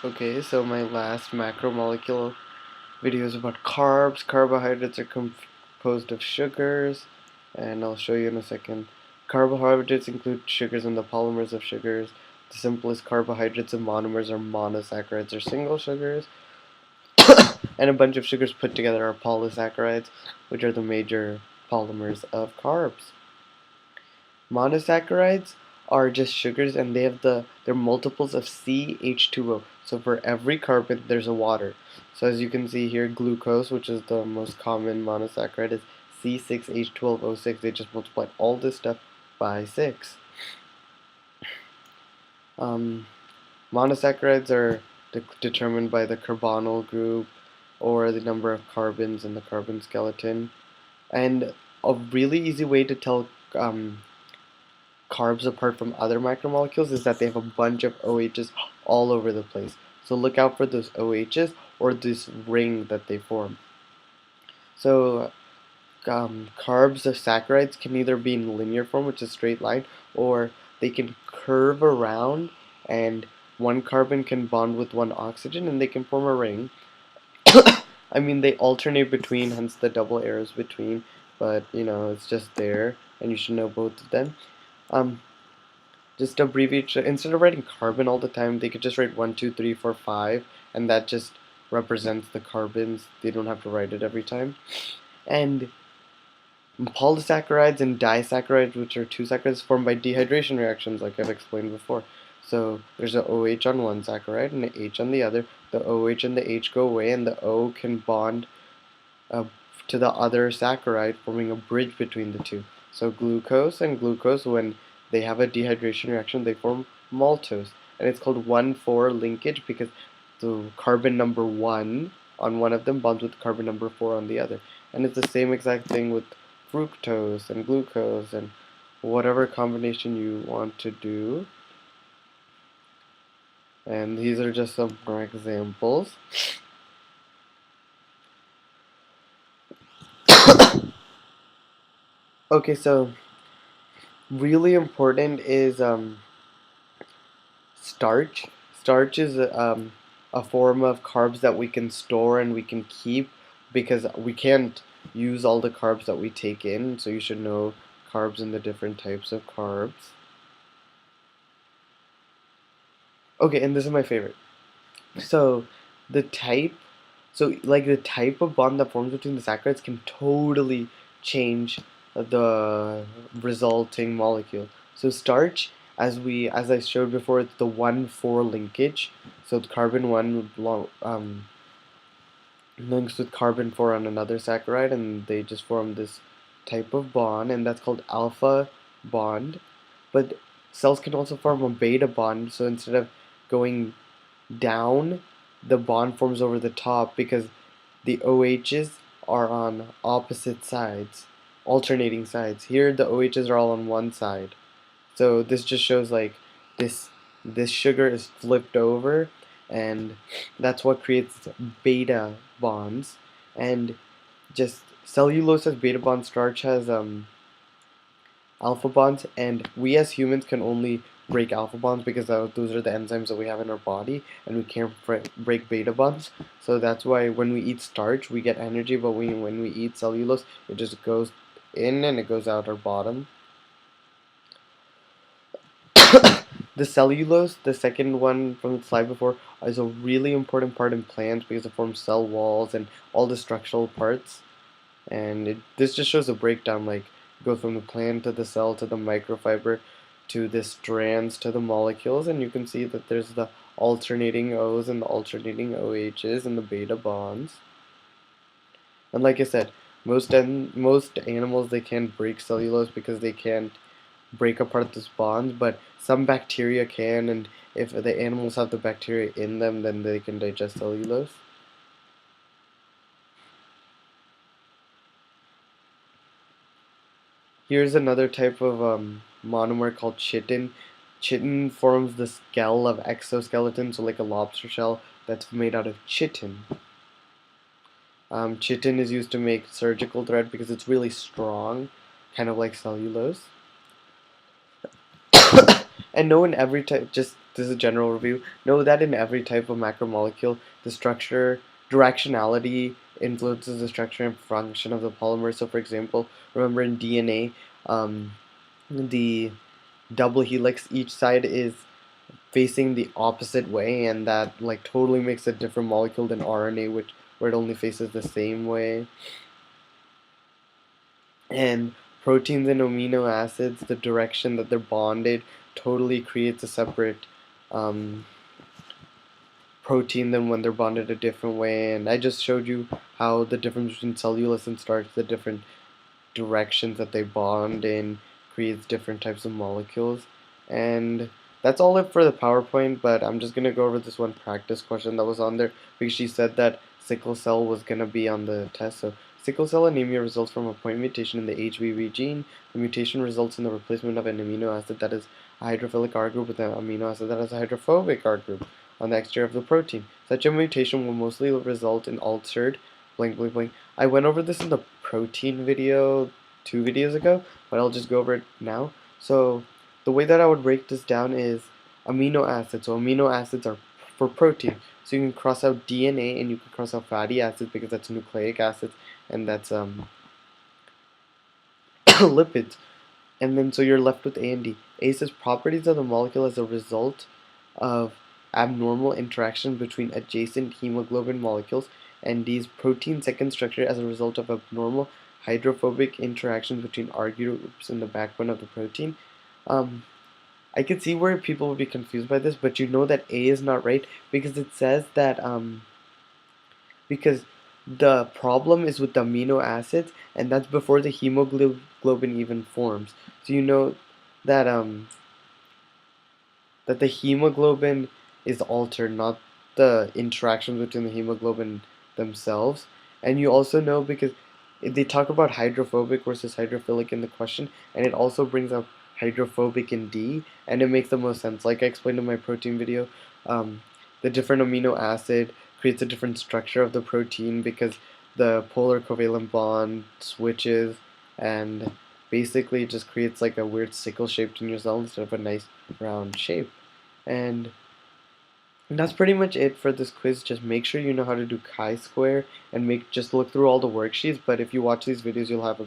Okay, so my last macromolecule video is about carbs. Carbohydrates are composed of sugars, and I'll show you in a second. Carbohydrates include sugars and the polymers of sugars. The simplest carbohydrates and monomers are monosaccharides or single sugars, and a bunch of sugars put together are polysaccharides, which are the major polymers of carbs. Monosaccharides are just sugars, and they're multiples of CH2O. So for every carbon there's a water. So as you can see here, glucose, which is the most common monosaccharide, is C6H12O6. They just multiplied all this stuff by 6. Um, Monosaccharides are determined by the carbonyl group or the number of carbons in the carbon skeleton. And a really easy way to tell carbs apart from other macromolecules is that they have a bunch of OHs all over the place. So look out for those OHs or this ring that they form. So carbs or saccharides can either be in linear form, which is a straight line, or they can curve around, and one carbon can bond with one oxygen and they can form a ring. I mean, they alternate between, hence the double arrows between, but it's just there, and you should know both of them. Um, just abbreviate, instead of writing carbon all the time, they could just write 1, 2, 3, 4, 5, and that just represents the carbons. They don't have to write it every time. And polysaccharides and disaccharides, which are two saccharides, formed by dehydration reactions, like I've explained before. So there's an OH on one saccharide and an H on the other. The OH and the H go away, and the O can bond to the other saccharide, forming a bridge between the two. So glucose and glucose, when they have a dehydration reaction, they form maltose. And it's called 1,4 linkage because the carbon number 1 on one of them bonds with carbon number 4 on the other. And it's the same exact thing with fructose and glucose and whatever combination you want to do. And these are just some more examples. Okay, so really important is starch. Starch is a form of carbs that we can store and we can keep because we can't use all the carbs that we take in, so you should know carbs and the different types of carbs. Okay, and this is my favorite. So the type, the type of bond that forms between the saccharides can totally change the resulting molecule. So starch, as I showed before, it's the 1,4 linkage. So the carbon 1 links with carbon 4 on another saccharide, and they just form this type of bond, and that's called alpha bond. But cells can also form a beta bond, so instead of going down, the bond forms over the top because the OHs are on opposite sides, alternating sides. Here the OHs are all on one side. So this just shows like this sugar is flipped over, and that's what creates beta bonds. And just cellulose has beta bonds, starch has alpha bonds, and we as humans can only break alpha bonds because those are the enzymes that we have in our body, and we can't break beta bonds. So that's why when we eat starch, we get energy, but when we eat cellulose, it just goes in and it goes out our bottom. The cellulose, the second one from the slide before, is a really important part in plants because it forms cell walls and all the structural parts. And this just shows a breakdown, like it goes from the plant to the cell to the microfiber to the strands to the molecules, and you can see that there's the alternating O's and the alternating OHs and the beta bonds. And like I said, most animals, they can't break cellulose because they can't break apart those bonds, but some bacteria can, and if the animals have the bacteria in them, then they can digest cellulose. Here's another type of monomer called chitin. Chitin forms the shell of exoskeleton, so like a lobster shell that's made out of chitin. Chitin is used to make surgical thread because it's really strong, kind of like cellulose. And know in every type, just this is a general review. Know that in every type of macromolecule, the structure directionality influences the structure and function of the polymer. So, for example, remember in DNA, the double helix, each side is facing the opposite way, and that like totally makes a different molecule than RNA, which where it only faces the same way. And proteins and amino acids, the direction that they're bonded totally creates a separate um, protein than when they're bonded a different way. And I just showed you how the difference between cellulose and starch, the different directions that they bond in, creates different types of molecules. And that's all it for the PowerPoint, but I'm just gonna go over this one practice question that was on there because she said that sickle cell was gonna be on the test. So sickle cell anemia results from a point mutation in the HBB gene. The mutation results in the replacement of an amino acid that is a hydrophilic R group with an amino acid that has a hydrophobic R group on the exterior of the protein. Such a mutation will mostly result in altered blank blank blank. I went over this in the protein video 2 videos ago, but I'll just go over it now. So the way that I would break this down is amino acids. So amino acids are for protein. So you can cross out DNA and you can cross out fatty acids because that's nucleic acids and that's lipids. And then so you're left with A and D. A says properties of the molecule as a result of abnormal interaction between adjacent hemoglobin molecules, and D's protein second structure as a result of abnormal hydrophobic interactions between R groups in the backbone of the protein. I could see where people would be confused by this, but you know that A is not right because it says that because the problem is with the amino acids, and that's before the hemoglobin even forms. So you know that that the hemoglobin is altered, not the interactions between the hemoglobin themselves. And you also know because they talk about hydrophobic versus hydrophilic in the question, and it also brings up hydrophobic in D, and it makes the most sense. Like I explained in my protein video, the different amino acid creates a different structure of the protein because the polar covalent bond switches and basically it just creates like a weird sickle shape in your cell instead of a nice round shape. And that's pretty much it for this quiz. Just make sure you know how to do chi-square and just look through all the worksheets. But if you watch these videos, you'll have a